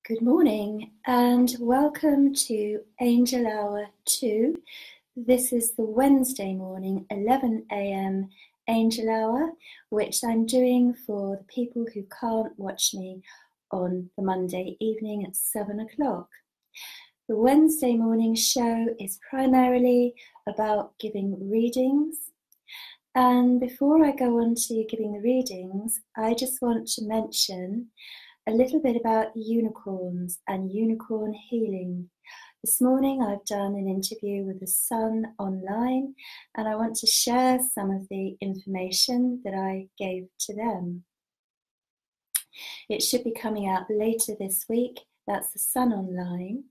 Good morning and welcome to Angel Hour 2. This is the Wednesday morning 11 a.m. Angel Hour, which I'm doing for the people who can't watch me on the Monday evening at 7 o'clock. The Wednesday morning show is primarily about giving readings. And before I go on to giving the readings, I just want to mention a little bit about unicorns and unicorn healing. This morning I've done an interview with the Sun online, and I want to share some of the information that I gave to them. It should be coming out later this week. That's the Sun online.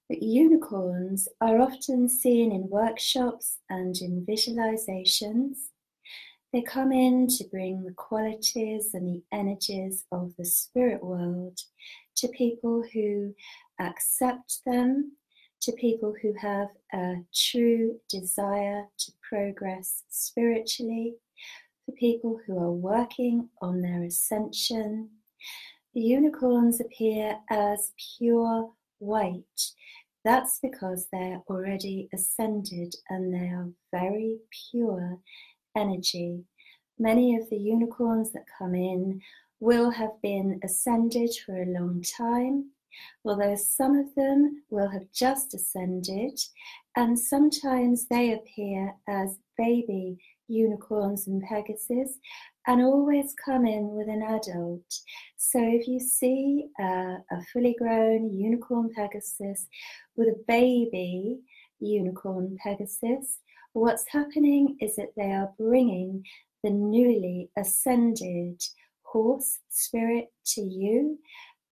But unicorns are often seen in workshops and in visualizations. They come in to bring the qualities and the energies of the spirit world to people who accept them, to people who have a true desire to progress spiritually, for people who are working on their ascension. The unicorns appear as pure white. That's because they're already ascended and they are very pure energy. Many of the unicorns that come in will have been ascended for a long time, although some of them will have just ascended, and sometimes they appear as baby unicorns and Pegasus and always come in with an adult. So if you see a fully grown unicorn Pegasus with a baby unicorn Pegasus, what's happening is that they are bringing the newly ascended horse spirit to you,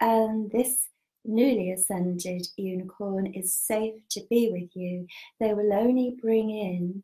and this newly ascended unicorn is safe to be with you. They will only bring in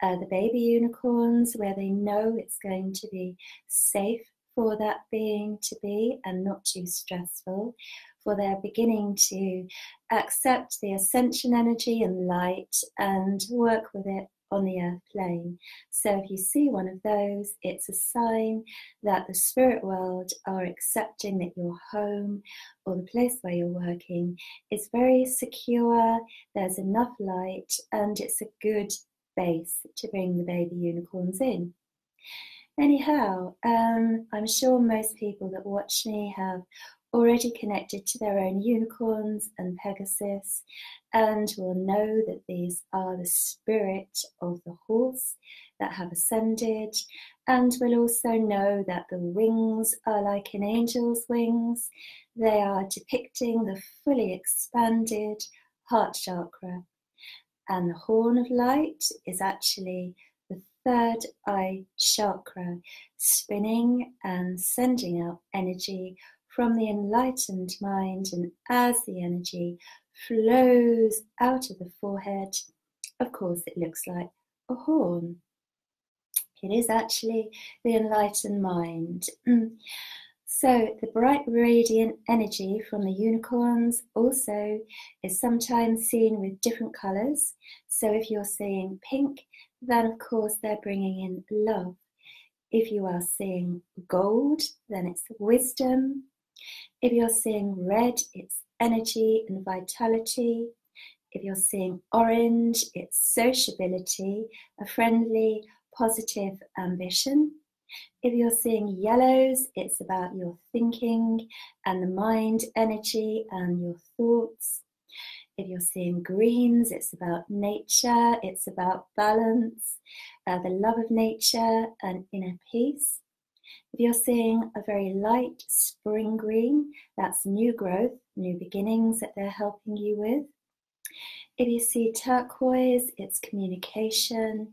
the baby unicorns where they know it's going to be safe for that being to be and not too stressful, for they're beginning to accept the ascension energy and light and work with it on the earth plane. So if you see one of those, it's a sign that the spirit world are accepting that your home or the place where you're working is very secure, there's enough light, and it's a good base to bring the baby unicorns in. Anyhow, I'm sure most people that watch me have already connected to their own unicorns and Pegasus and will know that these are the spirit of the horse that have ascended, and will also know that the wings are like an angel's wings. They are depicting the fully expanded heart chakra, and the horn of light is actually the third eye chakra, spinning and sending out energy from the enlightened mind, and as the energy flows out of the forehead, of course it looks like a horn. It is actually the enlightened mind. So the bright radiant energy from the unicorns also is sometimes seen with different colours. So if you're seeing pink, then of course they're bringing in love. If you are seeing gold, then it's wisdom. If you're seeing red, it's energy and vitality. If you're seeing orange, it's sociability, a friendly, positive ambition. If you're seeing yellows, it's about your thinking and the mind energy and your thoughts. If you're seeing greens, it's about nature, it's about balance, the love of nature and inner peace. If you're seeing a very light spring green, that's new growth, new beginnings that they're helping you with. If you see turquoise, it's communication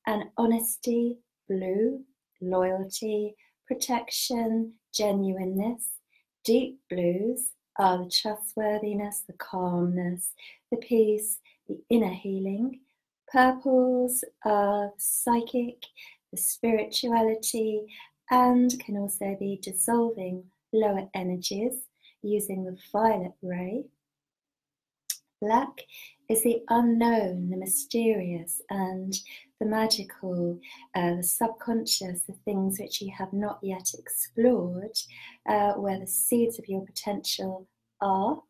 and honesty, blue, loyalty, protection, genuineness. Deep blues are the trustworthiness, the calmness, the peace, the inner healing. Purples are psychic, the spirituality, and can also be dissolving lower energies using the violet ray. Black is the unknown, the mysterious, and the magical, the subconscious, the things which you have not yet explored, where the seeds of your potential are,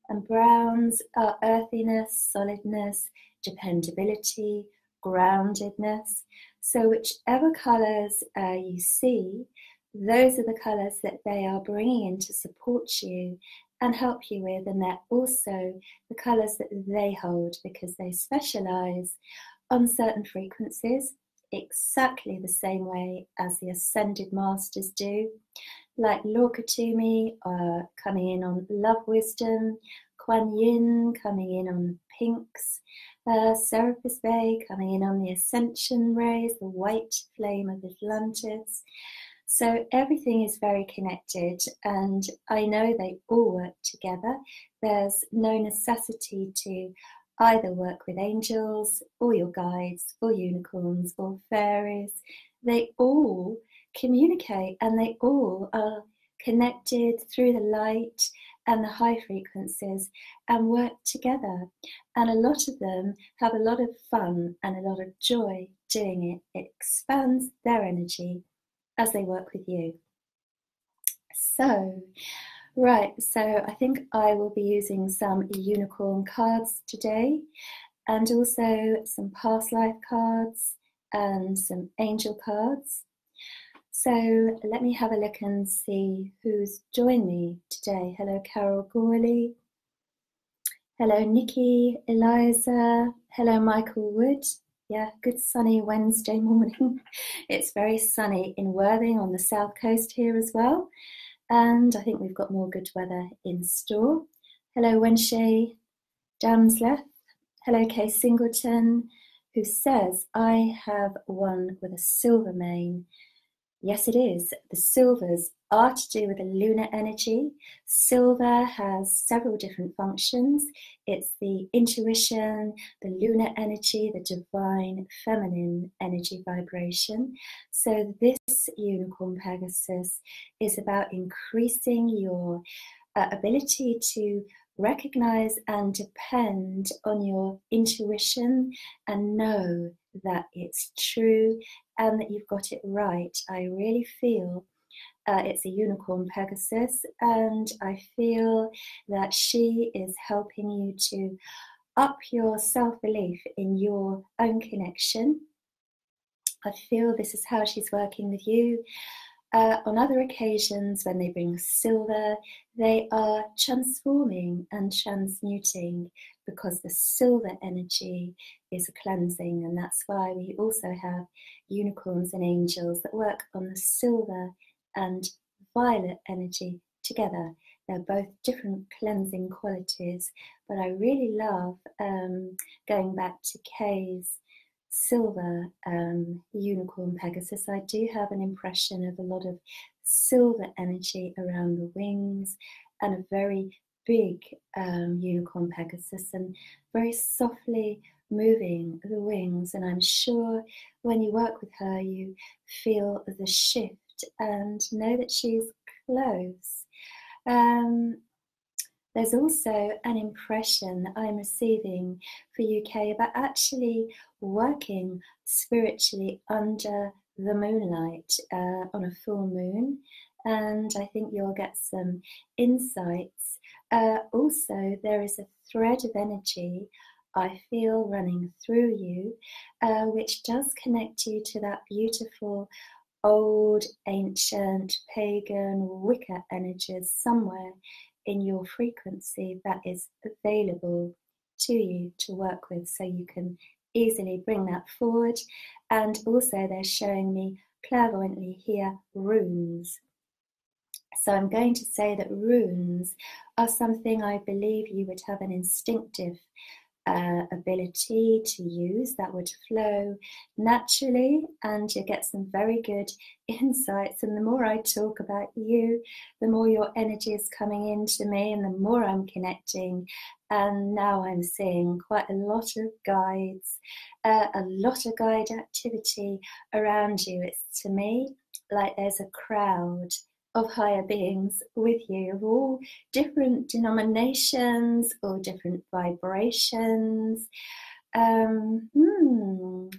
and browns are earthiness, solidness, dependability, groundedness. So whichever colours you see, those are the colours that they are bringing in to support you and help you with, and they're also the colours that they hold because they specialise on certain frequencies exactly the same way as the Ascended Masters do, like Lokatumi coming in on love wisdom, Kuan Yin coming in on pinks, Serapis Bey coming in on the Ascension rays, the white flame of Atlantis. So everything is very connected, and I know they all work together. There's no necessity to either work with angels or your guides or unicorns or fairies. They all communicate and they all are connected through the light and the high frequencies and work together. And a lot of them have a lot of fun and a lot of joy doing it. It expands their energy as they work with you. So I think I will be using some unicorn cards today, and also some past life cards and some angel cards. So let me have a look and see who's joined me today. Hello, Carol Gorley. Hello, Nikki, Eliza. Hello, Michael Wood. Yeah, good sunny Wednesday morning. It's very sunny in Worthing on the south coast here as well. And I think we've got more good weather in store. Hello, Wenshay Damsleth. Hello, Kay Singleton, who says, I have one with a silver mane. Yes, it is. The silvers are to do with the lunar energy. Silver has several different functions. It's the intuition, the lunar energy, the divine feminine energy vibration. So this unicorn Pegasus is about increasing your ability to recognize and depend on your intuition and know that it's true and that you've got it right. I really feel it's a unicorn Pegasus, and I feel that she is helping you to up your self-belief in your own connection. I feel this is how she's working with you. On other occasions, when they bring silver, they are transforming and transmuting because the silver energy is a cleansing, and that's why we also have unicorns and angels that work on the silver and violet energy together. They're both different cleansing qualities, but I really love going back to Kay's silver unicorn Pegasus. I do have an impression of a lot of silver energy around the wings and a very big unicorn Pegasus, and very softly moving the wings. And I'm sure when you work with her, you feel the shift and know that she's close. There's also an impression that I'm receiving for UK about actually working spiritually under the moonlight on a full moon, and I think you'll get some insights. Also, there is a thread of energy I feel running through you, which does connect you to that beautiful old, ancient, pagan, Wicca energies somewhere in your frequency that is available to you to work with, so you can easily bring that forward. And also they're showing me clairvoyantly here runes. So I'm going to say that runes are something I believe you would have an instinctive ability to use that would flow naturally, and you get some very good insights. And the more I talk about you, the more your energy is coming into me, and the more I'm connecting. And now I'm seeing quite a lot of guides, a lot of guide activity around you. It's to me like there's a crowd of higher beings with you, of all different denominations or different vibrations.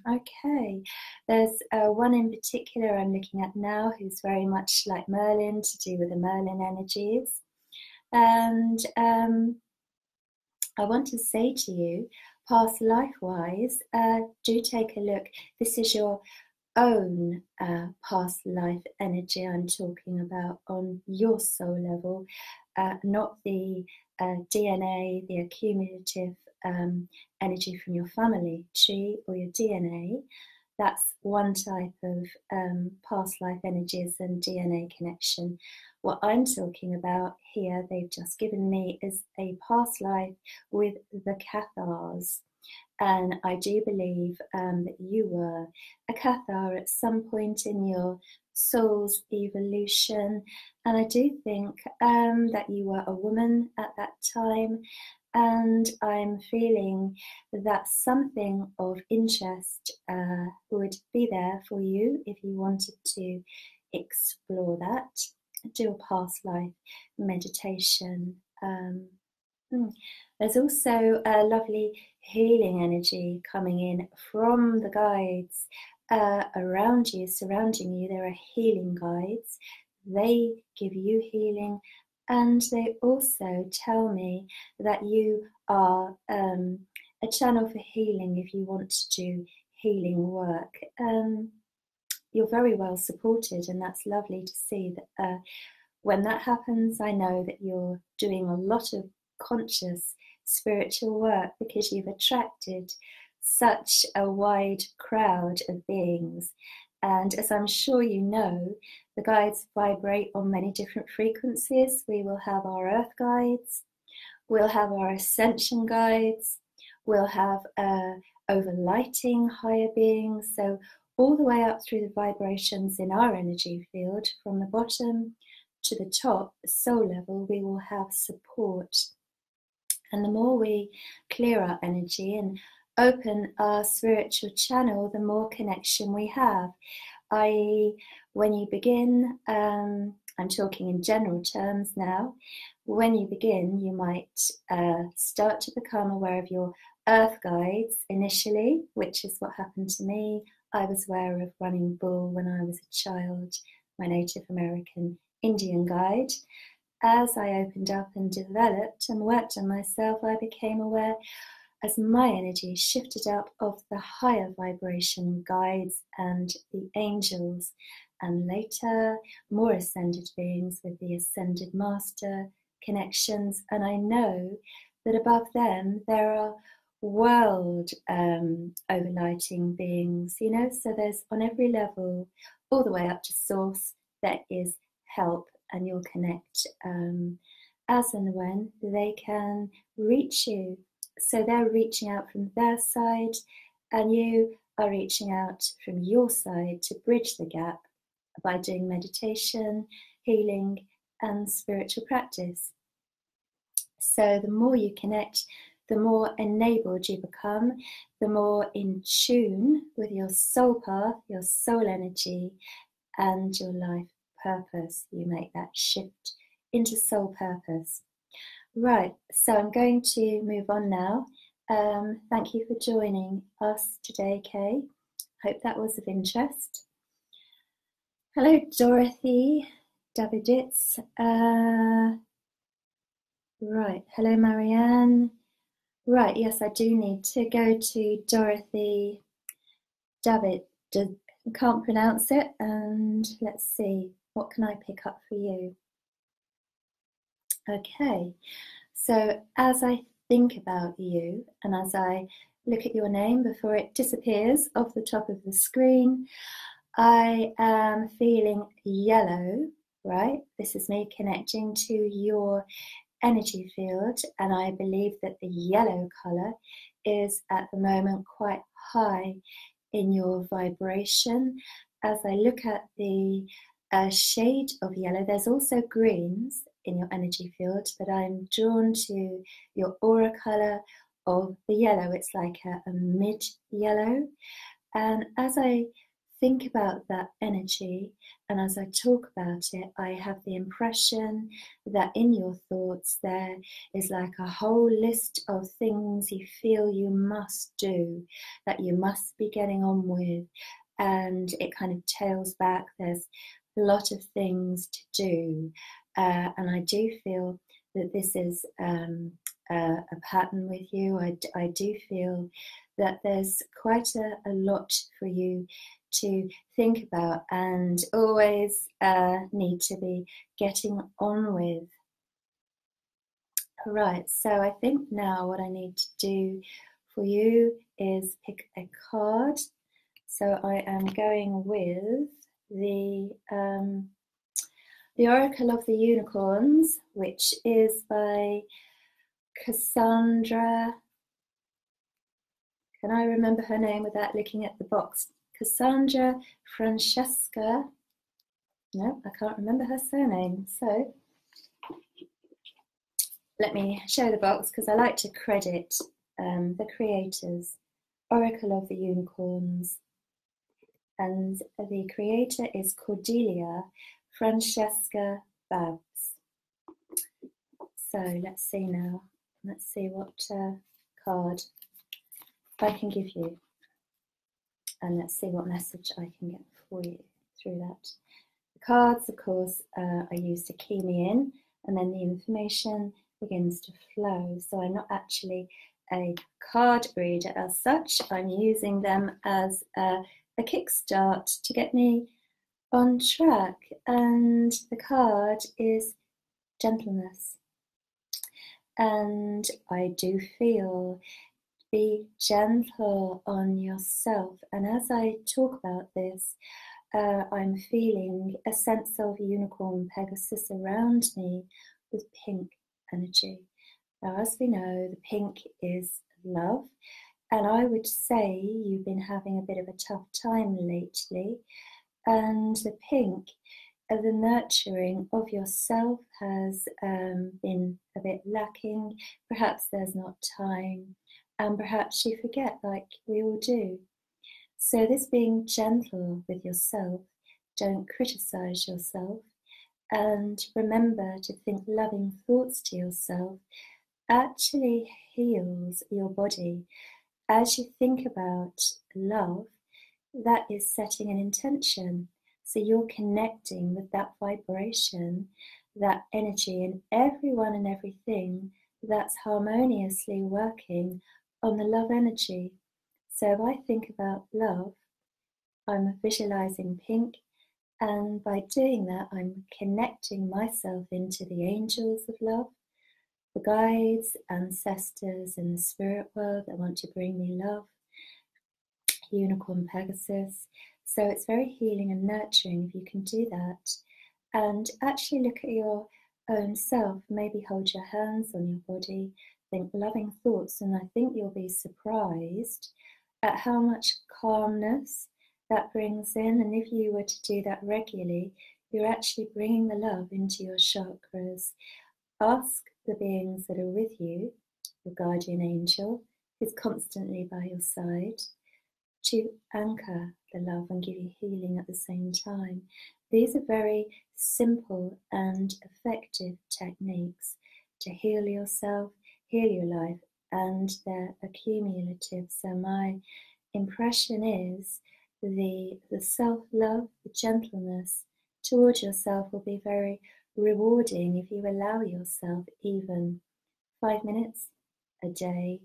Okay, there's one in particular I'm looking at now who's very much like Merlin, to do with the Merlin energies. And I want to say to you, past life-wise, do take a look. This is your own past life energy I'm talking about on your soul level, not the DNA, the accumulative energy from your family tree or your DNA. That's one type of past life energies and DNA connection. What I'm talking about here, they've just given me, is a past life with the Cathars. And I do believe that you were a Cathar at some point in your soul's evolution. And I do think that you were a woman at that time. And I'm feeling that something of interest would be there for you if you wanted to explore that. Do a past life meditation. There's also a lovely healing energy coming in from the guides around you, surrounding you. There are healing guides. They give you healing, and they also tell me that you are a channel for healing if you want to do healing work. You're very well supported, and that's lovely to see. That when that happens, I know that you're doing a lot of conscious spiritual work, because you've attracted such a wide crowd of beings. And as I'm sure you know, the guides vibrate on many different frequencies. We will have our earth guides, we'll have our ascension guides, we'll have overlighting higher beings. So all the way up through the vibrations in our energy field, from the bottom to the top, the soul level, we will have support. And the more we clear our energy and open our spiritual channel, the more connection we have. I.e., when you begin, I'm talking in general terms now, when you begin, you might start to become aware of your earth guides initially, which is what happened to me. I was aware of running bull when I was a child, my Native American Indian guide. As I opened up and developed and worked on myself, I became aware, as my energy shifted up, of the higher vibration guides and the angels, and later more ascended beings with the ascended master connections. And I know that above them there are world overlighting beings, you know, so there's on every level, all the way up to source, there is help, and you'll connect as and when they can reach you. So they're reaching out from their side, and you are reaching out from your side to bridge the gap by doing meditation, healing, and spiritual practice. So the more you connect, the more enabled you become, the more in tune with your soul path, your soul energy, and your life purpose. You make that shift into soul purpose. Right, so I'm going to move on now. Thank you for joining us today, Kay. Hope that was of interest. Hello, Dorothy Daviditz. Right, hello, Marianne. Right, yes, I do need to go to Dorothy David. Can't pronounce it, and let's see, what can I pick up for you? Okay, so as I think about you, and as I look at your name before it disappears off the top of the screen, I am feeling yellow, right? This is me connecting to your energy field, and I believe that the yellow color is at the moment quite high in your vibration. As I look at the shade of yellow, there's also greens in your energy field, but I'm drawn to your aura color of the yellow. It's like a mid yellow. And as I think about that energy, and as I talk about it, I have the impression that in your thoughts there is like a whole list of things you feel you must do, that you must be getting on with, and it kind of tails back. There's a lot of things to do, and I do feel that this is a pattern with you. I do feel that there's quite a lot for you to think about and always need to be getting on with. Right, so I think now what I need to do for you is pick a card. So I am going with the Oracle of the Unicorns, which is by Cassandra. Can I remember her name without looking at the box? Cassandra Francesca. No, I can't remember her surname. So let me show the box because I like to credit the creators. Oracle of the Unicorns. And the creator is Cordelia Francesca Babs. So let's see now. Let's see what card I can give you. And let's see what message I can get for you through that. The cards, of course, are used to key me in, and then the information begins to flow. So I'm not actually a card reader as such. I'm using them as a kickstart to get me on track. And the card is gentleness. And I do feel be gentle on yourself. And as I talk about this, I'm feeling a sense of unicorn Pegasus around me with pink energy. Now, as we know, the pink is love. And I would say you've been having a bit of a tough time lately. And the pink, the nurturing of yourself has been a bit lacking. Perhaps there's not time. And perhaps you forget, like we all do. So this being gentle with yourself, don't criticize yourself, and remember to think loving thoughts to yourself actually heals your body. As you think about love, that is setting an intention. So you're connecting with that vibration, that energy in everyone and everything that's harmoniously working on the love energy. So if I think about love, I'm visualizing pink, and by doing that, I'm connecting myself into the angels of love, the guides, ancestors in the spirit world that want to bring me love, unicorn Pegasus. So it's very healing and nurturing if you can do that. And actually look at your own self, maybe hold your hands on your body, think loving thoughts, and I think you'll be surprised at how much calmness that brings in. And if you were to do that regularly, you're actually bringing the love into your chakras. Ask the beings that are with you, your guardian angel, who's constantly by your side, to anchor the love and give you healing at the same time. These are very simple and effective techniques to heal yourself, heal your life, and they're accumulative. So my impression is the self-love, the gentleness towards yourself will be very rewarding if you allow yourself even 5 minutes a day.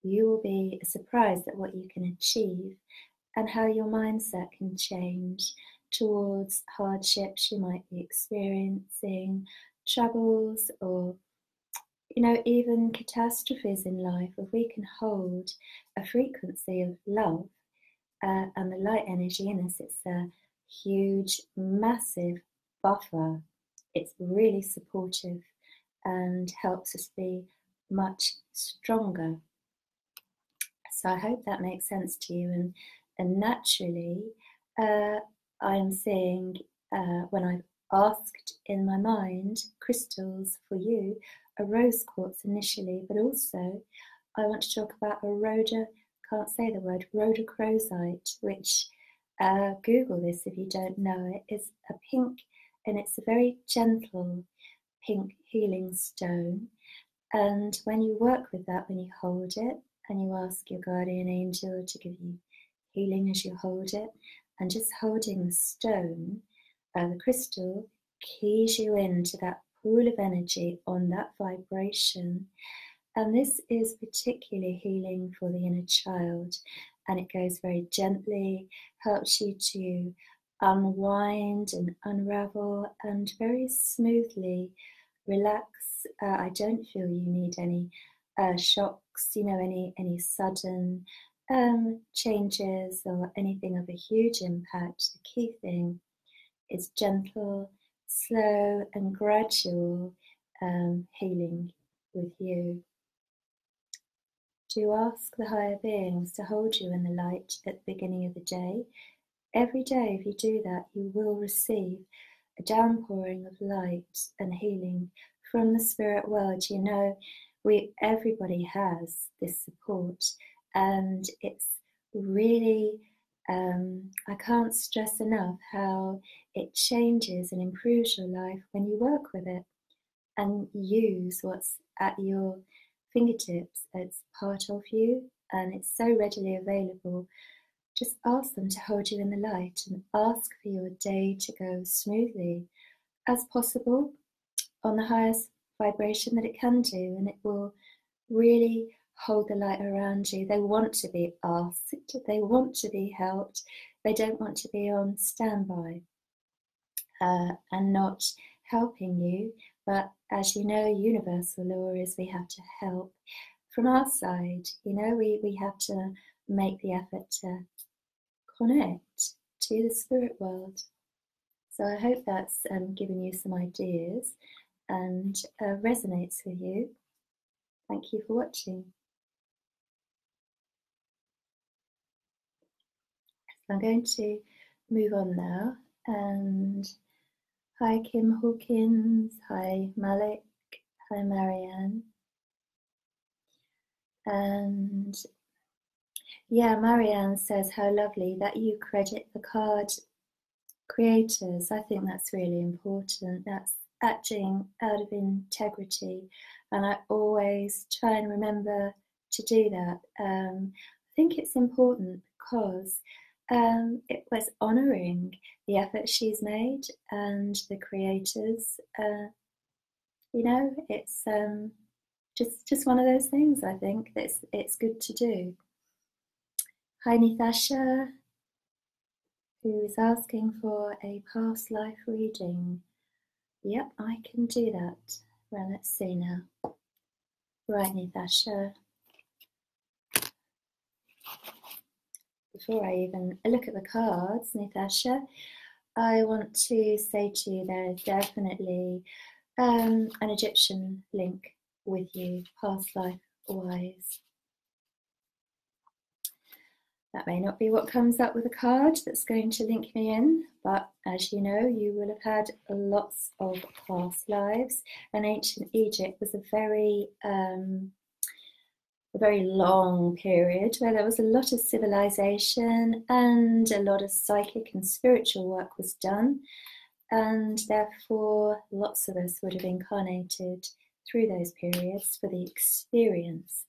You will be surprised at what you can achieve and how your mindset can change towards hardships you might be experiencing, troubles, or even catastrophes in life. If we can hold a frequency of love and the light energy in us, it's a huge, massive buffer. It's really supportive and helps us be much stronger. So I hope that makes sense to you. And naturally, I'm seeing when I've asked in my mind crystals for you, a rose quartz initially, but also I want to talk about a rhodochrosite, which Google this if you don't know it, is a pink, and it's a very gentle pink healing stone. And when you work with that, when you hold it and you ask your guardian angel to give you healing as you hold it, and just holding the stone, the crystal keys you into that pool of energy on that vibration. And this is particularly healing for the inner child. And it goes very gently, helps you to unwind and unravel and very smoothly relax. I don't feel you need any shocks, any sudden changes or anything of a huge impact. The key thing is gentle, slow and gradual healing with you. Do ask the higher beings to hold you in the light at the beginning of the day. Every day, if you do that, you will receive a downpouring of light and healing from the spirit world. Everybody has this support, and it's really, I can't stress enough how it changes and improves your life when you work with it and use what's at your fingertips. It's part of you and it's so readily available. Just ask them to hold you in the light and ask for your day to go smoothly as possible on the highest vibration that it can do, and it will really hold the light around you. They want to be asked, they want to be helped, they don't want to be on standby and not helping you. But as you know, universal law is we have to help from our side. We have to make the effort to connect to the spirit world. So I hope that's given you some ideas and resonates with you. Thank you for watching. I'm going to move on now, and hi Kim Hawkins, hi Malik, hi Marianne. And yeah, Marianne says how lovely that you credit the card creators. I think that's really important. That's acting out of integrity, and I always try and remember to do that. I think it's important because it was honouring the effort she's made and the creators. It's just one of those things. I think that it's good to do. Hi Nithasha, who is asking for a past life reading. Yep, I can do that. Well, let's see now. Right, Nithasha. Before I even look at the cards, Nithasha, I want to say to you there is definitely an Egyptian link with you, past life wise. That may not be what comes up with a card that's going to link me in, but as you know, you will have had lots of past lives, and ancient Egypt was a very long period where there was a lot of civilization and a lot of psychic and spiritual work was done, and therefore lots of us would have incarnated through those periods for the experience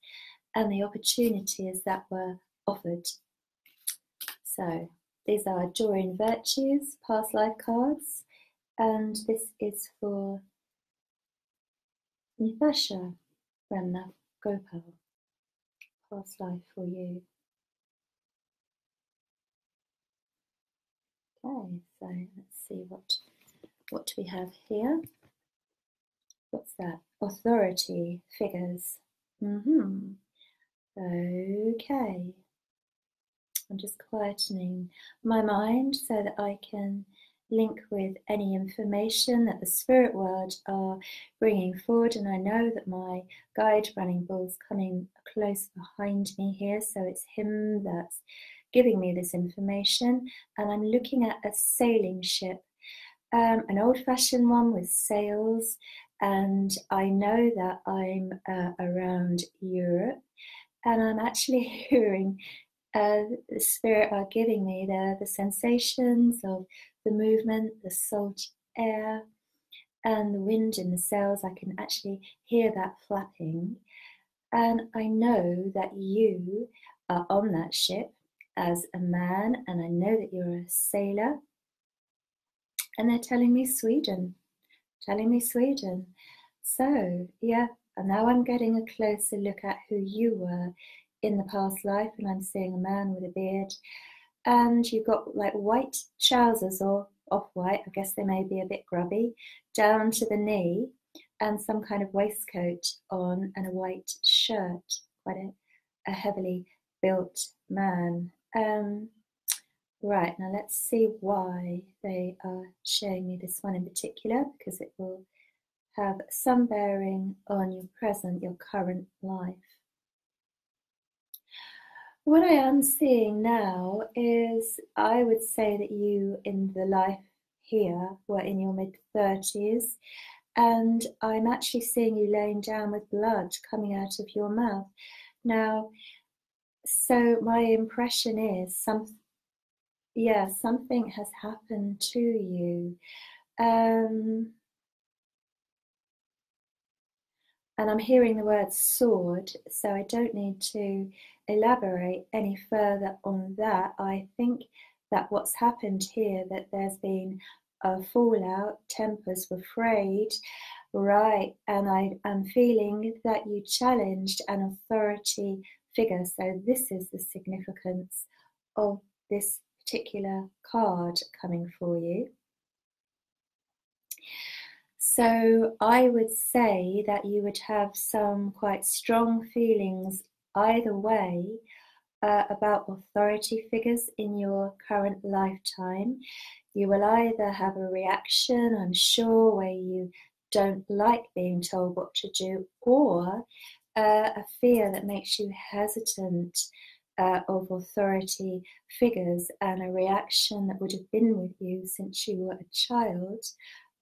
and the opportunities that were offered. So these are Joy and Virtues past life cards, and this is for Nithasha Ramnath Gopal, past life for you. Okay, so let's see what we have here. What's that? Authority figures. Okay. I'm just quietening my mind so that I can link with any information that the spirit world are bringing forward. And I know that my guide running bull's coming close behind me here, so it's him that's giving me this information. And I'm looking at a sailing ship, an old-fashioned one with sails, and I know that I'm around Europe, and I'm actually hearing the spirit are giving me the sensations of the movement, the salt air, and the wind in the sails. I can actually hear that flapping, and I know that you are on that ship as a man, and I know that you're a sailor, and they're telling me Sweden. telling me Sweden. So, yeah, and now I'm getting a closer look at who you were in the past life, and I'm seeing a man with a beard. And you've got like white trousers or off-white, I guess they may be a bit grubby, down to the knee, and some kind of waistcoat on and a white shirt. Quite a heavily built man. Right, now let's see why they are showing me this one in particular, because it will have some bearing on your present, your current life. What I am seeing now is, I would say that you in the life here were in your mid-30s, and I'm actually seeing you laying down with blood coming out of your mouth. Now, so my impression is something has happened to you. And I'm hearing the word sword, so I don't need to elaborate any further on that. I think that what's happened here, that there's been a fallout, tempers were frayed, right, and I am feeling that you challenged an authority figure. So this is the significance of this particular card coming for you. So I would say that you would have some quite strong feelings either way about authority figures in your current lifetime. You will either have a reaction, I'm sure, where you don't like being told what to do, or a fear that makes you hesitant of authority figures, and a reaction that would have been with you since you were a child,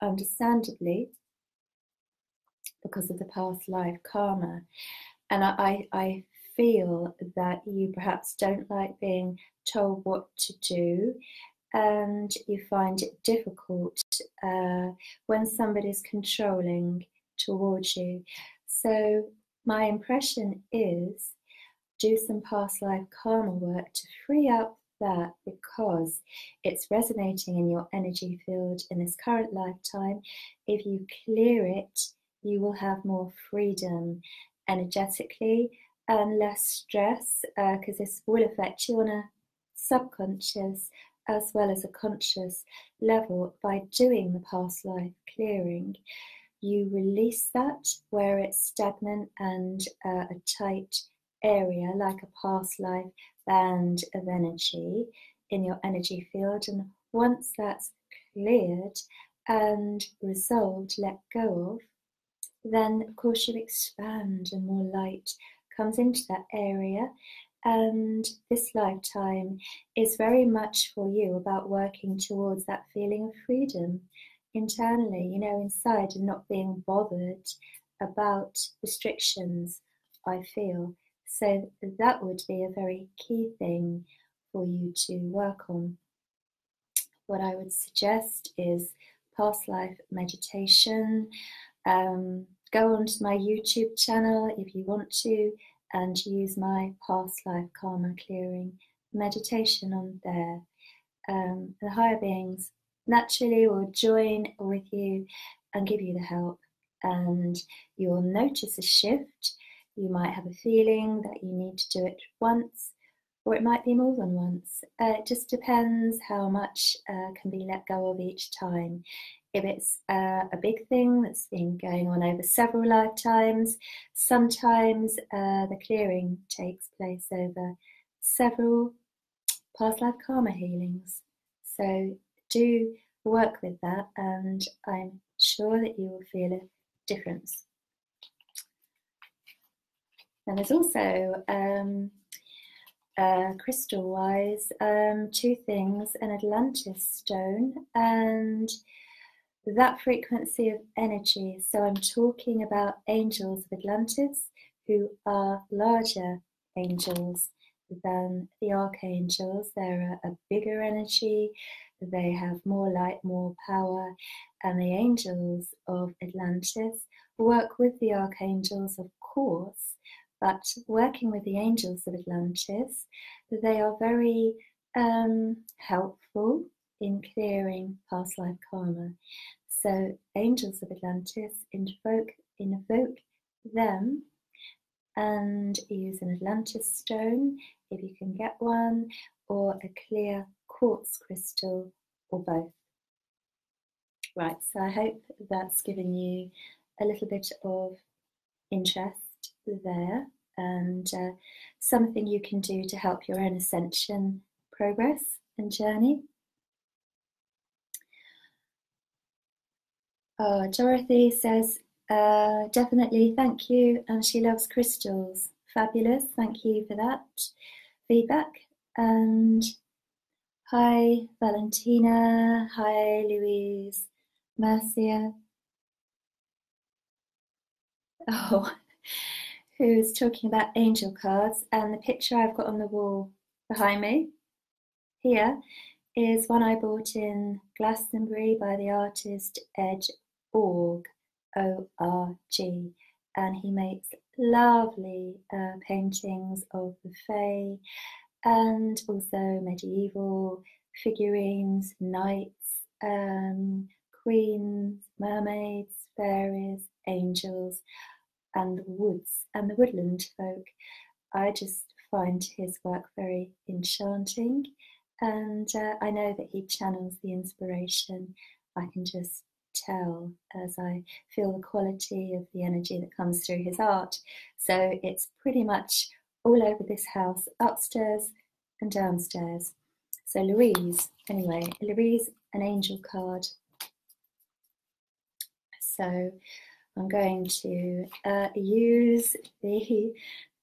understandably, because of the past life karma. And I feel that you perhaps don't like being told what to do, and you find it difficult when somebody's controlling towards you. So my impression is, do some past life karma work to free up that, because it's resonating in your energy field in this current lifetime. If you clear it, you will have more freedom energetically and less stress, because this will affect you on a subconscious as well as a conscious level. By doing the past life clearing, you release that where it's stagnant and a tight area, like a past life band of energy in your energy field. And once that's cleared and resolved, let go of, then of course you expand and more light comes into that area. And this lifetime is very much for you about working towards that feeling of freedom internally, inside, and not being bothered about restrictions, I feel. So that would be a very key thing for you to work on. What I would suggest is past life meditation. Go onto my YouTube channel if you want to, and use my past life karma clearing meditation on there. The higher beings naturally will join with you and give you the help, and you will notice a shift. You might have a feeling that you need to do it once, or it might be more than once. It just depends how much can be let go of each time. If it's a big thing that's been going on over several lifetimes, sometimes the clearing takes place over several past life karma healings. So do work with that, and I'm sure that you will feel a difference. And there's also crystal-wise, two things: an Atlantis stone and that frequency of energy. So I'm talking about angels of Atlantis, who are larger angels than the archangels. They're a bigger energy, they have more light, more power, and the angels of Atlantis work with the archangels, of course, but working with the angels of Atlantis, they are very helpful in clearing past life karma. So angels of Atlantis, invoke them and use an Atlantis stone if you can get one, or a clear quartz crystal, or both. Right, so I hope that's given you a little bit of interest there, and something you can do to help your own ascension progress and journey. Dorothy says, definitely, thank you, and she loves crystals. Fabulous, thank you for that feedback. And hi, Valentina. Hi, Louise. Marcia. Oh, who's talking about angel cards, and the picture I've got on the wall behind me here is one I bought in Glastonbury by the artist Ed Org, O-R-G, and he makes lovely paintings of the Fae and also medieval figurines, knights, queens, mermaids, fairies, angels, and the woods and the woodland folk. I just find his work very enchanting, and I know that he channels the inspiration. I can just tell as I feel the quality of the energy that comes through his art. So it's pretty much all over this house, upstairs and downstairs. So Louise, anyway, Louise, an angel card. So I'm going to use the,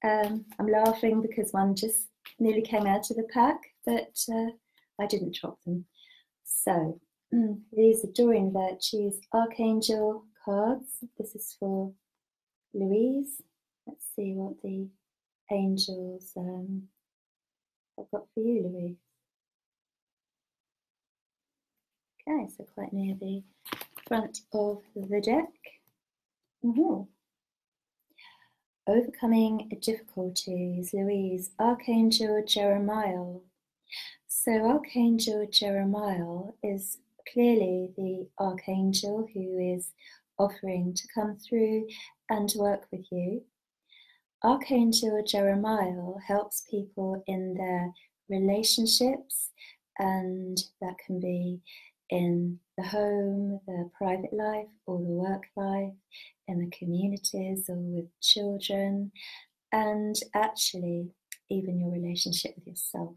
I'm laughing because one just nearly came out of the pack, but I didn't drop them. So these Adoring Virtues Archangel cards. This is for Louise. Let's see what the angels I've got for you, Louise. Okay, so quite near the front of the deck. Overcoming difficulties, Louise, Archangel Jeremiah. So Archangel Jeremiah is clearly the archangel who is offering to come through and work with you. Archangel Jeremiah helps people in their relationships, and that can be in the home, the private life, or the work life, in the communities, or with children, and actually even your relationship with yourself.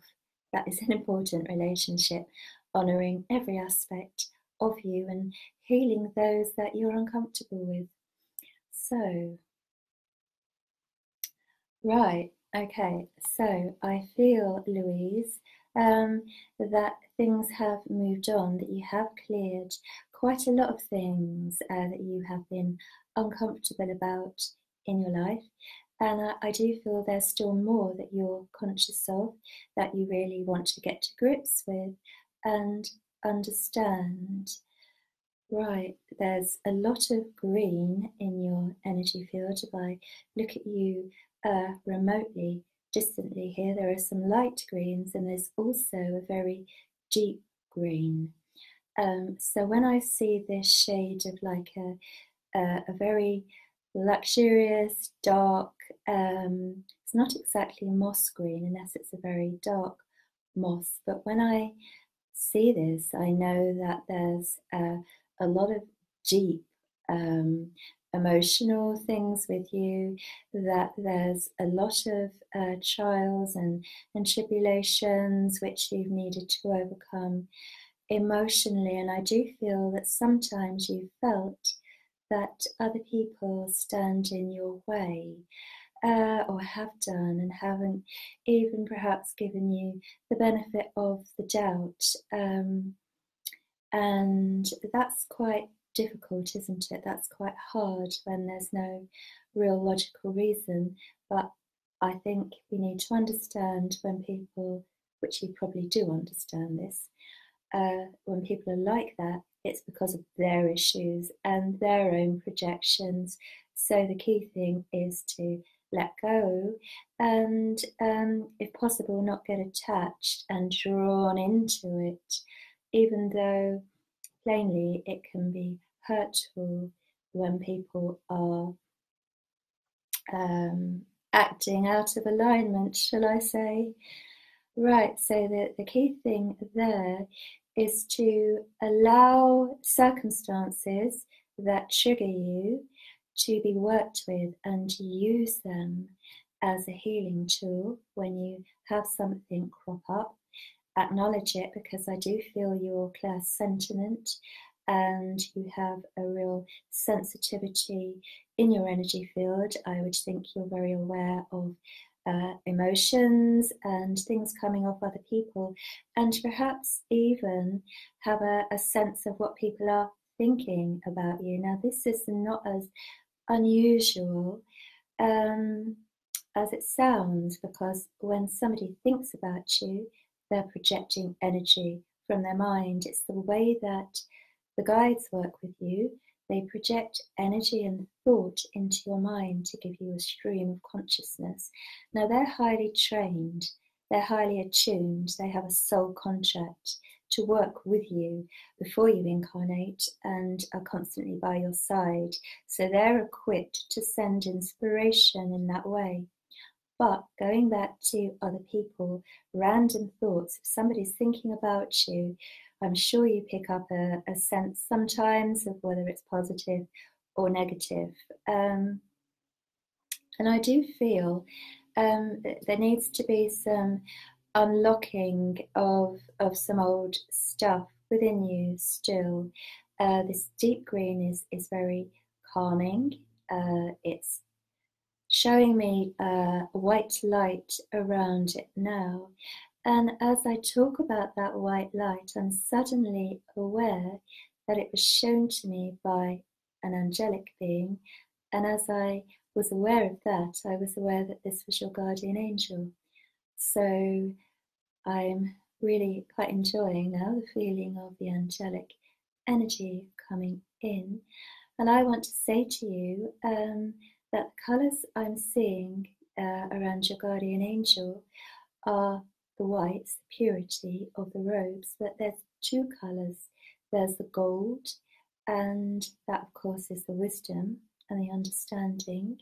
That is an important relationship, honouring every aspect of you and healing those that you're uncomfortable with. So, right, okay, so I feel, Louise, that things have moved on, that you have cleared quite a lot of things that you have been uncomfortable about in your life. And I do feel there's still more that you're conscious of, that you really want to get to grips with and understand. Right, there's a lot of green in your energy field. If I look at you remotely, distantly here, there are some light greens, and there's also a very deep green. So when I see this shade of like a very luxurious, dark, it's not exactly moss green unless it's a very dark moss, but when I see this, I know that there's a lot of deep emotional things with you, that there's a lot of trials and tribulations which you've needed to overcome emotionally. And I do feel that sometimes you felt that other people stand in your way, or have done, and haven't even perhaps given you the benefit of the doubt. And that's quite difficult, isn't it? That's quite hard when there's no real logical reason. But I think we need to understand when people, which you probably do understand this, when people are like that, it's because of their issues and their own projections. So the key thing is to let go and, if possible, not get attached and drawn into it, even though plainly it can be hurtful when people are acting out of alignment, shall I say. Right, so the key thing there is to allow circumstances that trigger you to be worked with and use them as a healing tool when you have something crop up. Acknowledge it, because I do feel your clairsentient and you have a real sensitivity in your energy field. I would think you're very aware of emotions and things coming off other people, and perhaps even have a sense of what people are thinking about you. Now, this is not as unusual as it sounds, because when somebody thinks about you, they're projecting energy from their mind. It's the way that the guides work with you. They project energy and thought into your mind to give you a stream of consciousness. Now, they're highly trained, they're highly attuned, they have a soul contract to work with you before you incarnate and are constantly by your side. So they're equipped to send inspiration in that way. But going back to other people, random thoughts, if somebody's thinking about you, I'm sure you pick up a sense sometimes of whether it's positive or negative. And I do feel there needs to be some unlocking of some old stuff within you still. This deep green is very calming. It's showing me a white light around it now. And as I talk about that white light, I'm suddenly aware that it was shown to me by an angelic being. And as I was aware of that, I was aware that this was your guardian angel. So I'm really quite enjoying now the feeling of the angelic energy coming in. And I want to say to you that the colours I'm seeing around your guardian angel are the whites, the purity of the robes, but there's two colours. There's the gold, and that of course is the wisdom and the understanding.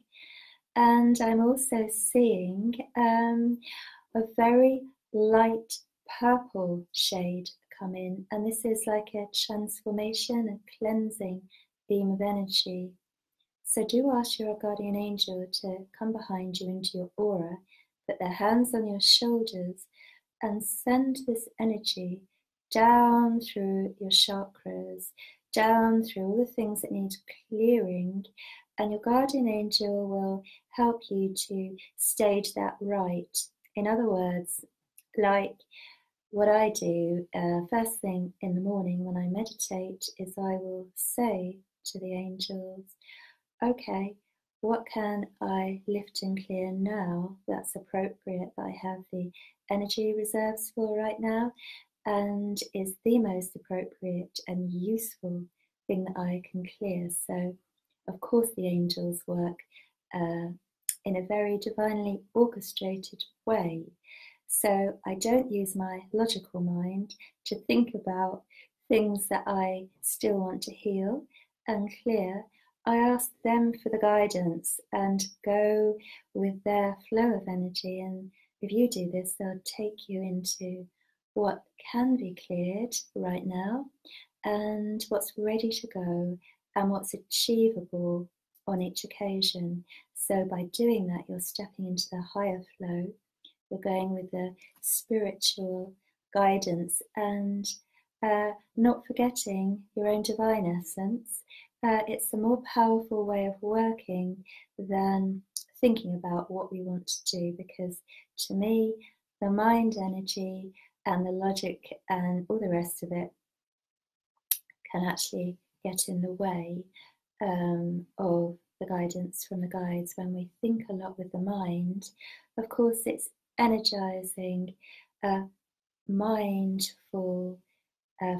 And I'm also seeing a very light purple shade come in, and this is like a transformation, a cleansing beam of energy. So do ask your guardian angel to come behind you into your aura, put their hands on your shoulders, and send this energy down through your chakras, down through all the things that need clearing, and your guardian angel will help you to stage that right. In other words, like what I do first thing in the morning when I meditate is I will say to the angels, okay, what can I lift and clear now that's appropriate, that I have the energy reserves for right now, and is the most appropriate and useful thing that I can clear. So, of course, the angels work in a very divinely orchestrated way. So I don't use my logical mind to think about things that I still want to heal and clear. I ask them for the guidance and go with their flow of energy. And if you do this, they'll take you into what can be cleared right now and what's ready to go and what's achievable on each occasion. So by doing that, you're stepping into the higher flow. You're going with the spiritual guidance and not forgetting your own divine essence. It's a more powerful way of working than thinking about what we want to do, because to me, the mind energy and the logic and all the rest of it can actually get in the way of the guidance from the guides. When we think a lot with the mind, of course, it's energizing mindful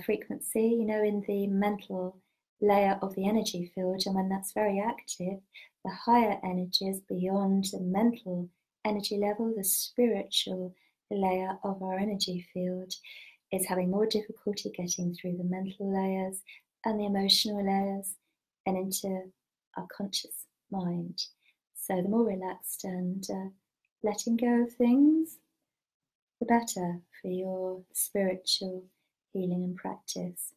frequency, in the mental layer of the energy field. And when that's very active, the higher energies beyond the mental energy level, the spiritual layer of our energy field, is having more difficulty getting through the mental layers and the emotional layers and into our conscious mind. So the more relaxed and letting go of things, the better for your spiritual healing and practice.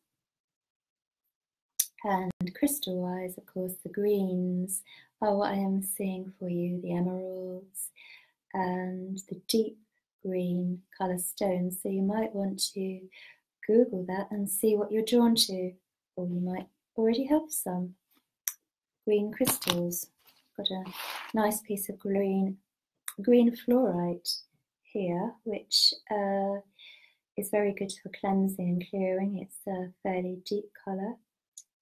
And crystal-wise, of course, the greens are what I am seeing for you, the emeralds and the deep green colour stones. So you might want to Google that and see what you're drawn to, or you might already have some green crystals. Got a nice piece of green fluorite here, which is very good for cleansing and clearing. It's a fairly deep colour,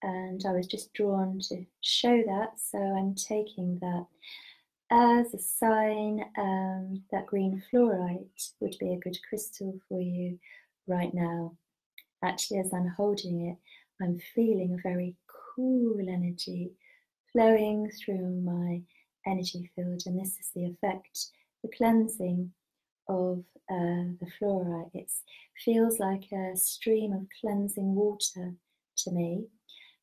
and I was just drawn to show that, so I'm taking that as a sign that green fluorite would be a good crystal for you right now. Actually, as I'm holding it, I'm feeling a very cool energy flowing through my energy field, and this is the effect, the cleansing of the fluorite. It feels like a stream of cleansing water to me,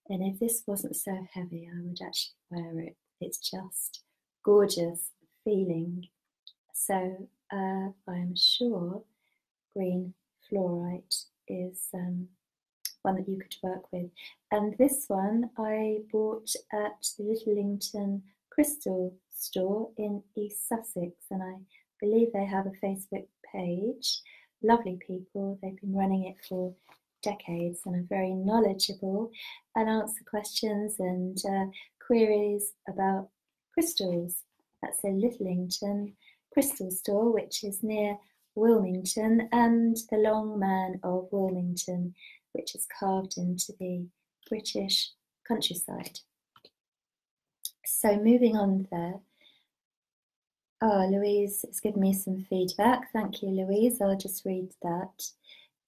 and if this wasn't so heavy, I would actually wear it. It's just gorgeous feeling. So I'm sure green fluorite is one that you could work with. And this one I bought at the Littlington Crystal Store in East Sussex, and I believe they have a Facebook page. Lovely people, they've been running it for decades and are very knowledgeable and answer questions and queries about crystals. That's the Littlington Crystal Store, which is near Wilmington, and the Long Man of Wilmington, which is carved into the British countryside. So moving on there. Louise has given me some feedback. Thank you, Louise. I'll just read that.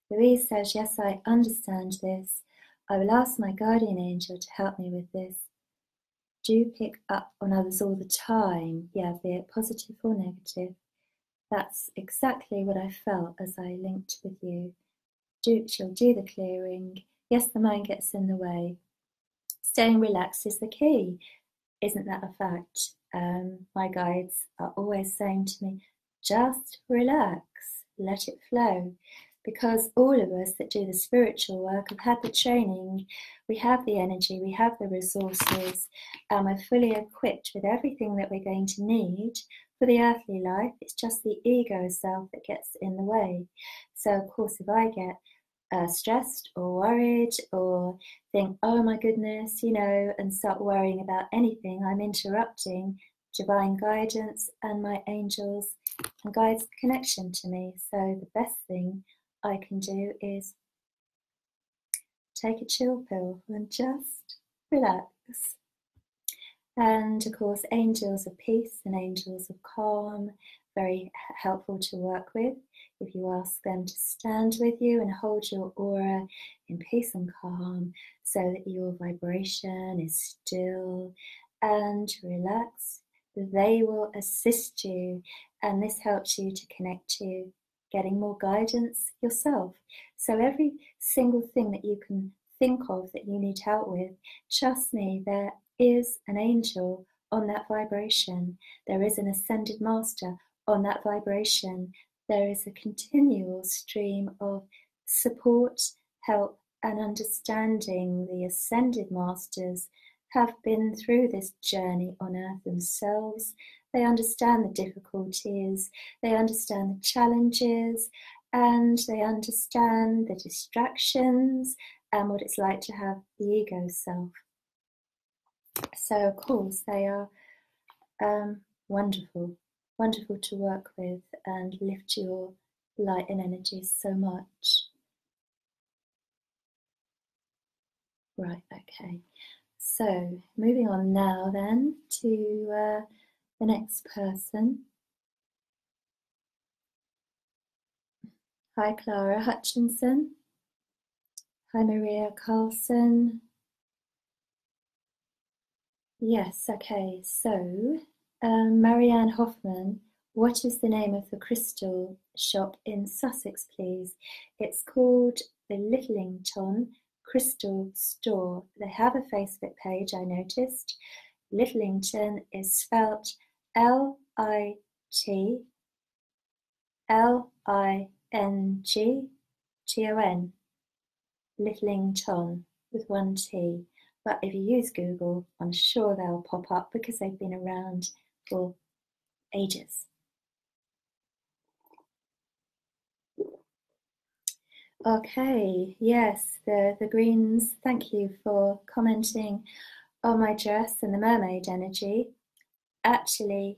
Louise says, yes, I understand this. I will ask my guardian angel to help me with this. Do pick up on others all the time, yeah, be it positive or negative. That's exactly what I felt as I linked with you. She'll do the clearing. Yes, the mind gets in the way. Staying relaxed is the key. Isn't that a fact? My guides are always saying to me, just relax, let it flow. Because all of us that do the spiritual work have had the training, we have the energy, we have the resources, and we're fully equipped with everything that we're going to need for the earthly life. It's just the ego self that gets in the way. So, of course, if I get stressed or worried or think, oh my goodness, and start worrying about anything, I'm interrupting divine guidance and my angels and guides connection to me. So the best thing I can do is take a chill pill and just relax. And of course, angels of peace and angels of calm, very helpful to work with. If you ask them to stand with you and hold your aura in peace and calm so that your vibration is still and relaxed, they will assist you, and this helps you to connect to getting more guidance yourself. So every single thing that you can think of that you need help with, trust me, there is an angel on that vibration. There is an ascended master on that vibration. There is a continual stream of support, help, and understanding. The ascended masters have been through this journey on earth themselves. They understand the difficulties, they understand the challenges, and they understand the distractions and what it's like to have the ego self. So, of course, they are wonderful to work with and lift your light and energy so much. Right, okay. So, moving on now then to the next person. Hi, Clara Hutchinson. Hi, Maria Carlson. Yes, okay, so Marianne Hoffman, what is the name of the crystal shop in Sussex, please? It's called the Littlington crystal store. They have a Facebook page, I noticed. Littlington is spelt Littlington, Littlington with one T. But if you use Google, I'm sure they'll pop up because they've been around for ages. Okay, yes, the greens, thank you for commenting on my dress and the mermaid energy. Actually,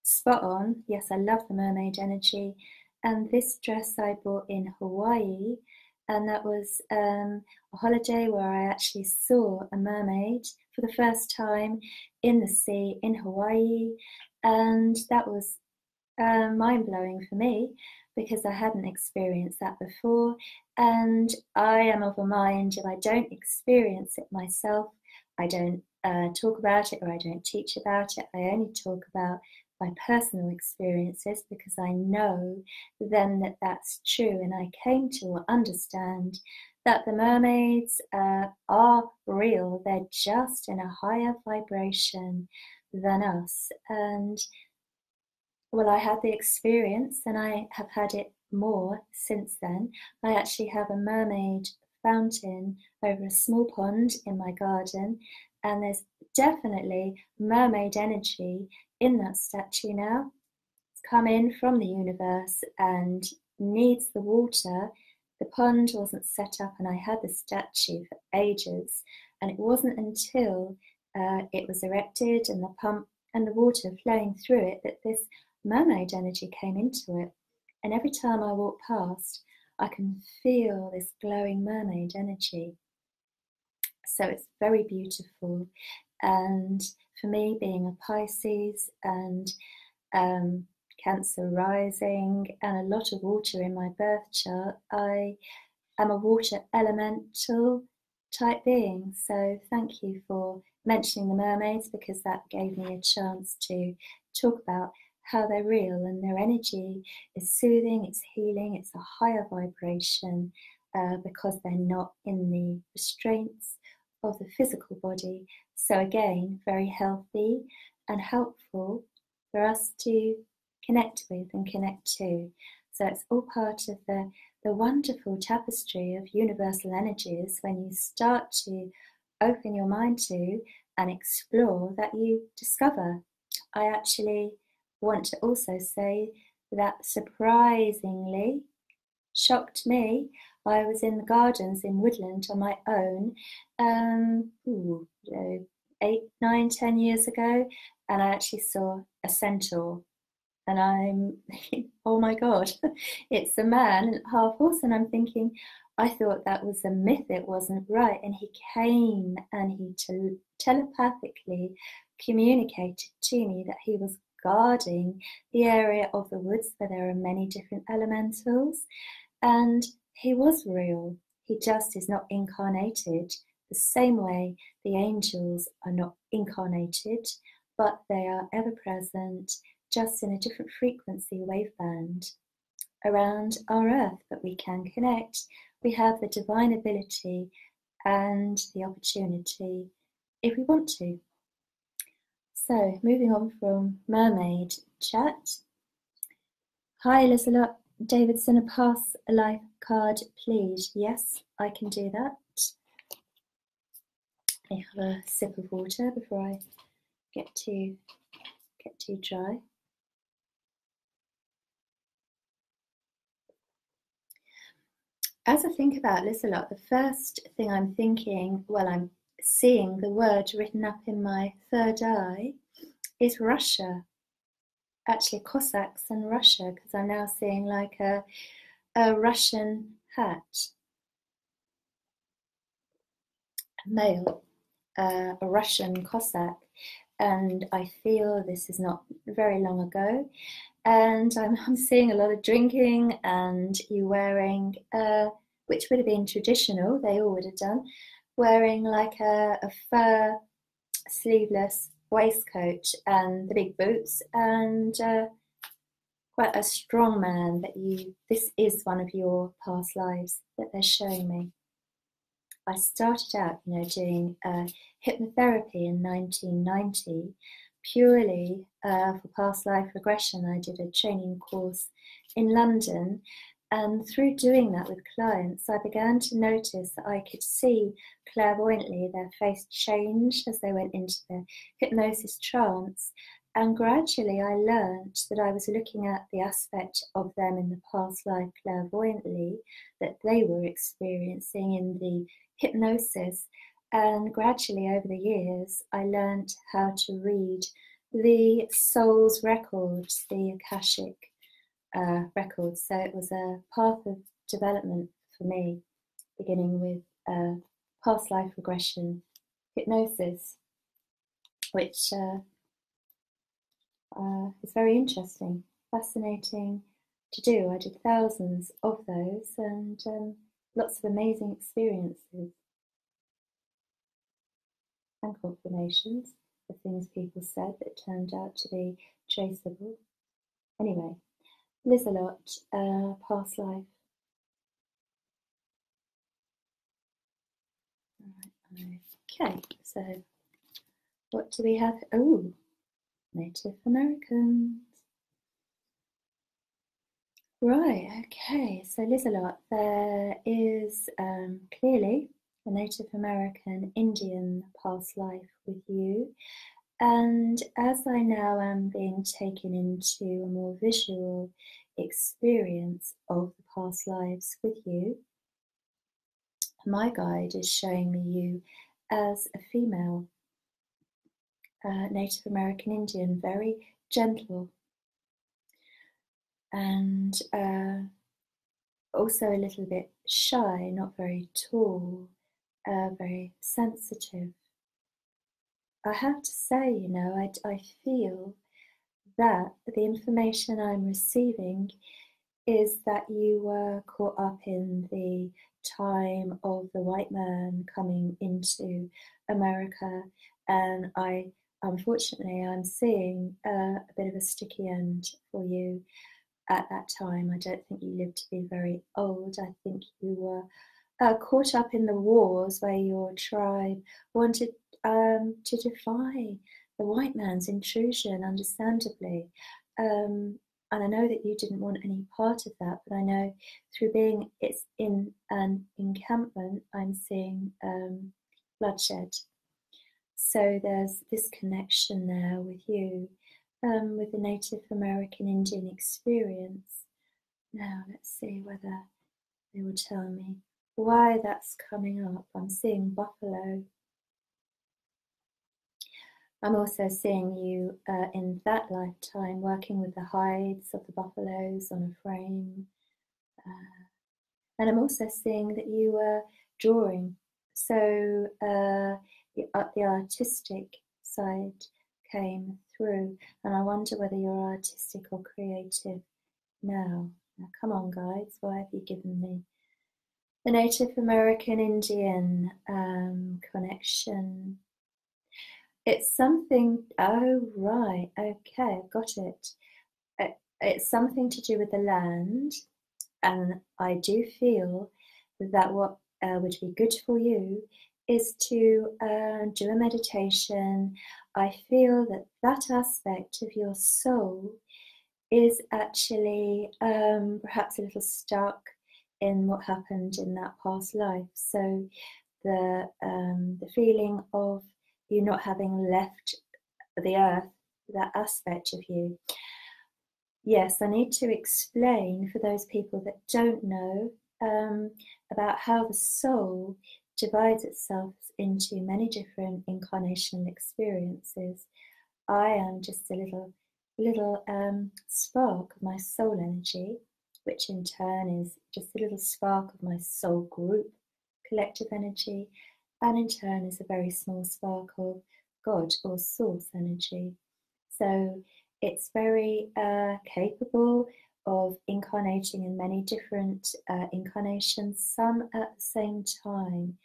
spot on. Yes, I love the mermaid energy. And this dress I bought in Hawaii, and that was a holiday where I actually saw a mermaid for the first time in the sea in Hawaii, and that was mind-blowing for me because I hadn't experienced that before, and I am of a mind if I don't experience it myself, I don't talk about it, or I don't teach about it. I only talk about my personal experiences because I know then that that's true, and I came to understand that the mermaids are real. They're just in a higher vibration than us, and well, I had the experience, and I have had it more since then. I actually have a mermaid fountain over a small pond in my garden, and there's definitely mermaid energy in that statue now. It's come in from the universe and needs the water. The pond wasn't set up, and I had the statue for ages, and it wasn't until it was erected and the pump and the water flowing through it that this mermaid energy came into it. And every time I walk past, I can feel this glowing mermaid energy. So it's very beautiful. And for me, being a Pisces and Cancer rising and a lot of water in my birth chart, I am a water elemental type being. So thank you for mentioning the mermaids, because that gave me a chance to talk about how they're real, and their energy is soothing, it's healing, it's a higher vibration because they're not in the restraints of the physical body. So again, very healthy and helpful for us to connect with and connect to. So it's all part of the wonderful tapestry of universal energies when you start to open your mind to and explore that you discover. I actually want to also say that surprisingly shocked me. I was in the gardens in Woodland on my own 8, 9, 10 years ago, and I actually saw a centaur. And I'm thinking, oh my God, it's a man, half horse. And I'm thinking, I thought that was a myth, it wasn't right. And he came and he telepathically communicated to me that he was guarding the area of the woods where there are many different elementals. And he was real. He just is not incarnated the same way the angels are not incarnated, but they are ever present, just in a different frequency waveband around our earth. But we can connect. We have the divine ability and the opportunity if we want to. So moving on from mermaid chat. Hi Elizabeth Davidson, a pass a life card please. Yes, I can do that. I have a sip of water before I get too dry. As I think about this a lot, the first thing I'm thinking, well, I'm seeing the word written up in my third eye, is Russia. Actually, Cossacks and Russia, because I'm now seeing like a Russian hat. A male, a Russian Cossack. And I feel this is not very long ago. And I'm seeing a lot of drinking, and you wearing, which would have been traditional, they all would have done, wearing like a fur sleeveless waistcoat and the big boots, and quite a strong man that this is one of your past lives that they're showing me. I started out, doing hypnotherapy in 1990 purely for past life regression. I did a training course in London, and through doing that with clients, I began to notice that I could see clairvoyantly their face change as they went into their hypnosis trance. And gradually I learned that I was looking at the aspect of them in the past life clairvoyantly that they were experiencing in the hypnosis. And gradually over the years, I learned how to read the soul's records, the Akashic records. So it was a path of development for me, beginning with past life regression hypnosis, which is very interesting, fascinating to do. I did thousands of those and lots of amazing experiences and confirmations of things people said that turned out to be traceable. Anyway, Lizelot, past life. Okay, so what do we have? Oh, Native Americans. Right, okay, so Lizelot, there is clearly a Native American Indian past life with you. And as I now am being taken into a more visual experience of the past lives with you, my guide is showing me you as a female Native American Indian, very gentle and also a little bit shy, not very tall, very sensitive. I have to say, I feel that the information I'm receiving is that you were caught up in the time of the white man coming into America, and unfortunately, I'm seeing a bit of a sticky end for you at that time. I don't think you lived to be very old. I think you were caught up in the wars where your tribe wanted to defy the white man's intrusion, understandably. And I know that you didn't want any part of that, but I know through being it's in an encampment, I'm seeing bloodshed. So there's this connection there with you, with the Native American Indian experience. Now let's see whether they will tell me why that's coming up. I'm seeing buffalo. I'm also seeing you in that lifetime working with the hides of the buffaloes on a frame. And I'm also seeing that you were drawing. So the artistic side came through. And I wonder whether you're artistic or creative now. Now come on, guides, why have you given me the Native American Indian connection? It's something, oh right, okay, I've got it. It's something to do with the land, and I do feel that what would be good for you is to do a meditation. I feel that that aspect of your soul is actually perhaps a little stuck in what happened in that past life. So the feeling of you not having left the earth, that aspect of you. Yes, I need to explain for those people that don't know about how the soul divides itself into many different incarnational experiences. I am just a little spark of my soul energy, which in turn is just a little spark of my soul group collective energy, and in turn is a very small spark of God or source energy. So it's very capable of incarnating in many different incarnations, some at the same time.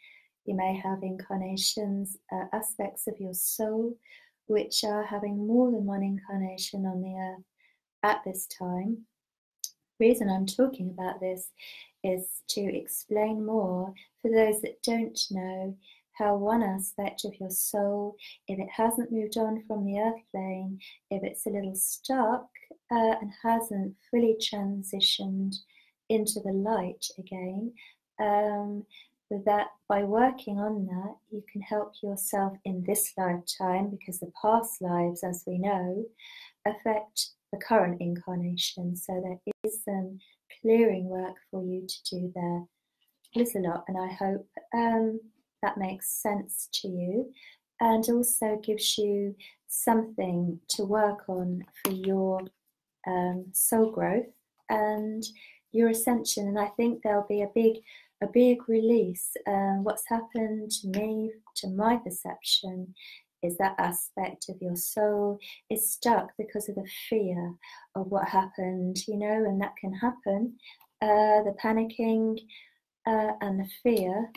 You may have incarnations, aspects of your soul, which are having more than one incarnation on the earth at this time. reason I'm talking about this is to explain more for those that don't know how one aspect of your soul, if it hasn't moved on from the earth plane, if it's a little stuck and hasn't fully transitioned into the light again, that by working on that, you can help yourself in this lifetime, because the past lives, as we know, affect the current incarnation. So there is some clearing work for you to do there. There's a lot, and I hope that makes sense to you, and also gives you something to work on for your soul growth and your ascension. And I think there'll be a big release. What's happened to me, to my perception, is that aspect of your soul is stuck because of the fear of what happened, and that can happen. The panicking and the fear.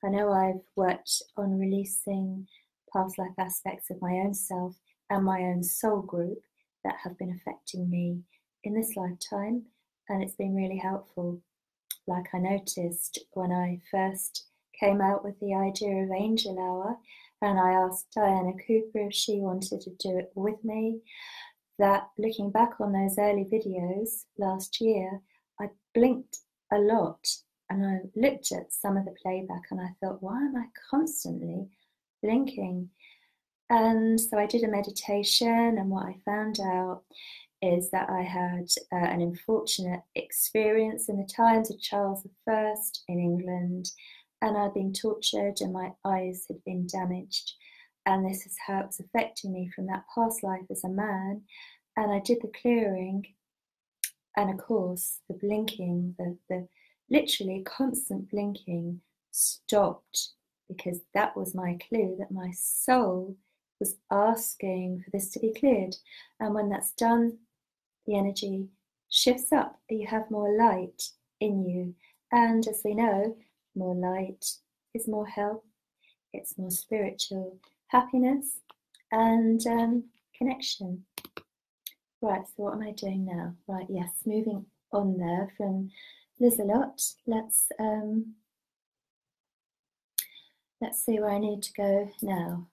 I know I've worked on releasing past life aspects of my own self and my own soul group that have been affecting me in this lifetime, and it's been really helpful. Like I noticed when I first came out with the idea of Angel Hour, and I asked Diana Cooper if she wanted to do it with me, that looking back on those early videos last year, I blinked a lot, and I looked at some of the playback and I thought, why am I constantly blinking? And so I did a meditation, and what I found out is that I had an unfortunate experience in the times of Charles I in England, and I'd been tortured and my eyes had been damaged, and this is how it was affecting me from that past life as a man. And I did the clearing, and of course the blinking, the literally constant blinking stopped, because that was my clue that my soul was asking for this to be cleared. And when that's done, the energy shifts up, you have more light in you. And as we know, more light is more health, it's more spiritual happiness and connection. Right, so what am I doing now? Right, yes, moving on there from Lizelot. Let's see where I need to go now.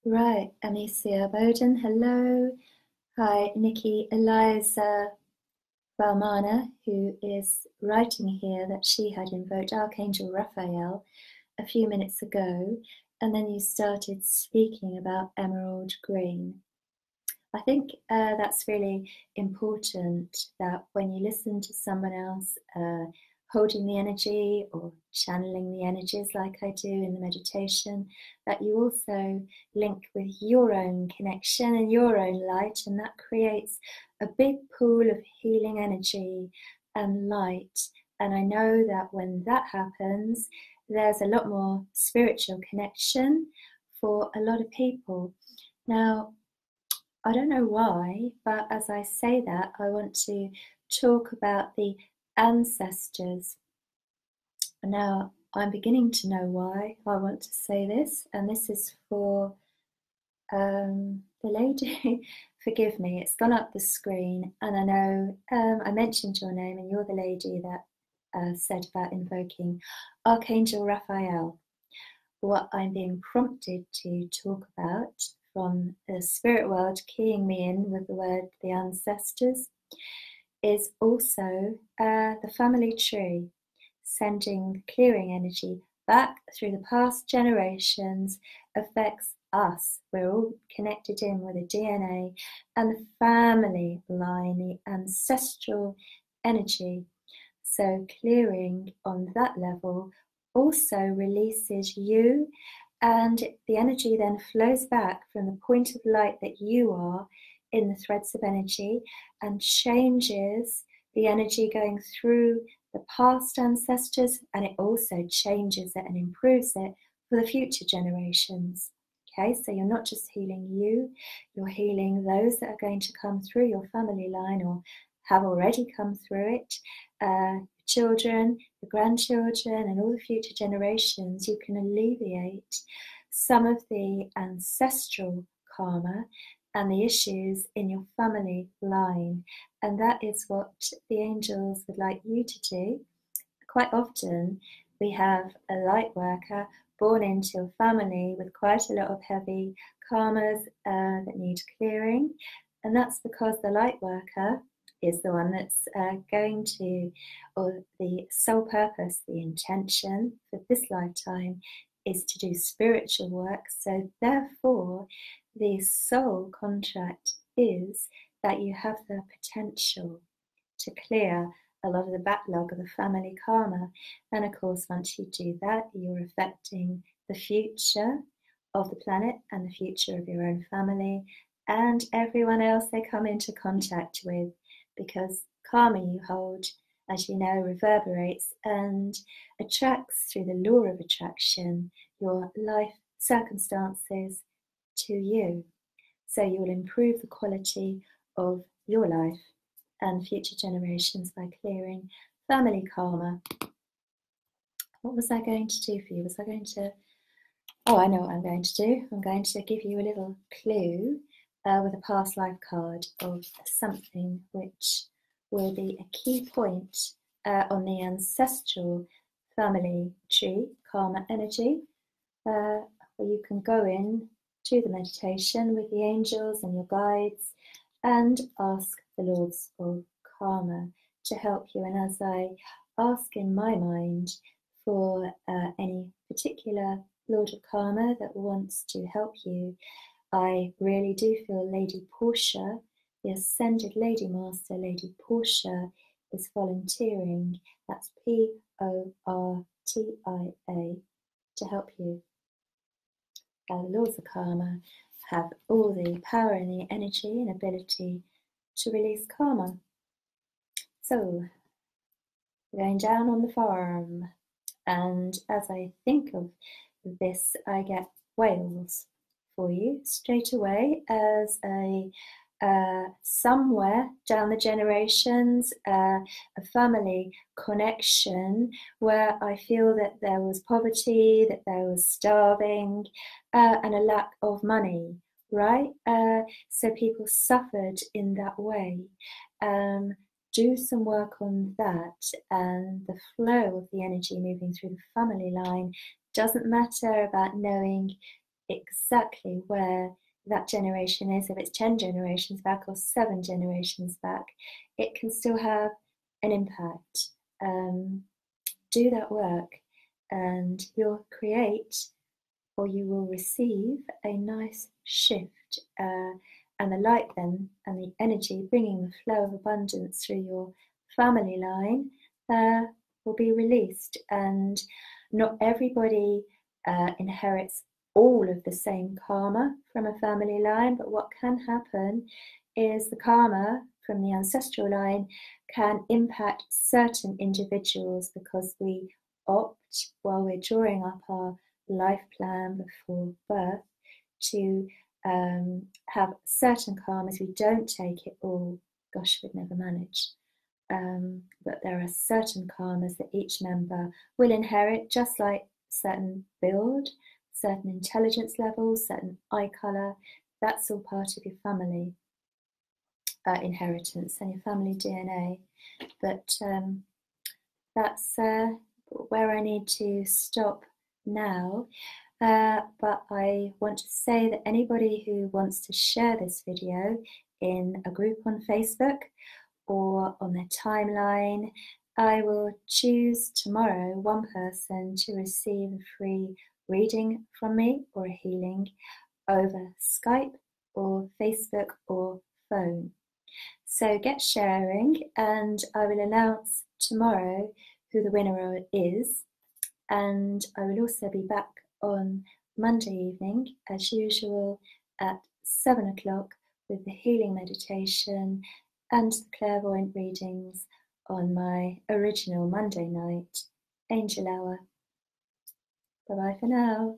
Right, Amicia Bowden, hello. Hi, Nikki Eliza Valmana, who is writing here that she had invoked Archangel Raphael a few minutes ago, and then you started speaking about emerald green. I think that's really important, that when you listen to someone else holding the energy or channeling the energies like I do in the meditation, that you also link with your own connection and your own light, and that creates a big pool of healing energy and light. And I know that when that happens, there's a lot more spiritual connection for a lot of people. Now, I don't know why, but as I say that, I want to talk about the ancestors. Now, I'm beginning to know why I want to say this, and this is for the lady. Forgive me, it's gone up the screen, and I know I mentioned your name, and you're the lady that said about invoking Archangel Raphael. What I'm being prompted to talk about from the spirit world, keying me in with the word the ancestors, is also the family tree, sending clearing energy back through the past generations, affects us. We're all connected in with the DNA and the family line, the ancestral energy. So clearing on that level also releases you, and the energy then flows back from the point of light that you are in the threads of energy, and changes the energy going through the past ancestors, and it also changes it and improves it for the future generations. Okay, so you're not just healing you, you're healing those that are going to come through your family line or have already come through it. children, the grandchildren, and all the future generations, you can alleviate some of the ancestral karma and the issues in your family line. And that is what the angels would like you to do. Quite often, we have a light worker born into a family with quite a lot of heavy karmas that need clearing. And that's because the light worker is the one that's going to, or the sole purpose, the intention for this lifetime is to do spiritual work. So therefore, the soul contract is that you have the potential to clear a lot of the backlog of the family karma. And of course, once you do that, you're affecting the future of the planet and the future of your own family and everyone else they come into contact with, because karma you hold, as you know, reverberates and attracts through the law of attraction your life circumstances to you. So you will improve the quality of your life and future generations by clearing family karma. What was I going to do for you? Was I going to... Oh, I know what I'm going to do. I'm going to give you a little clue with a past life card of something which will be a key point on the ancestral family tree, karma energy, where you can go in to the meditation with the angels and your guides and ask the Lords of Karma to help you. And as I ask in my mind for any particular Lord of Karma that wants to help you, I really do feel Lady Portia, the Ascended Lady Master, Lady Portia, is volunteering. That's Portia to help you. The Lords of Karma have all the power and the energy and ability to release karma. So, we're going down on the farm, and as I think of this, I get Wales for you straight away as a somewhere down the generations, a family connection where I feel that there was poverty, that there was starving, and a lack of money, right? So people suffered in that way. Do some work on that, and the flow of the energy moving through the family line. Doesn't matter about knowing exactly where that generation is, if it's 10 generations back or 7 generations back, it can still have an impact. Do that work and you'll create, or you will receive, a nice shift, and the light then and the energy bringing the flow of abundance through your family line will be released. And not everybody inherits all of the same karma from a family line, but what can happen is the karma from the ancestral line can impact certain individuals because we opt, while we're drawing up our life plan before birth, to have certain karmas. We don't take it all. Gosh, we'd never manage. But there are certain karmas that each member will inherit, just like certain build, certain intelligence levels, certain eye colour. That's all part of your family inheritance and your family DNA. But that's where I need to stop now. But I want to say that anybody who wants to share this video in a group on Facebook or on their timeline, I will choose tomorrow one person to receive a free reading from me or a healing over Skype or Facebook or phone. So get sharing, and I will announce tomorrow who the winner is, and I will also be back on Monday evening as usual at 7 o'clock with the healing meditation and the clairvoyant readings on my original Monday night Angel Hour. Bye bye for now.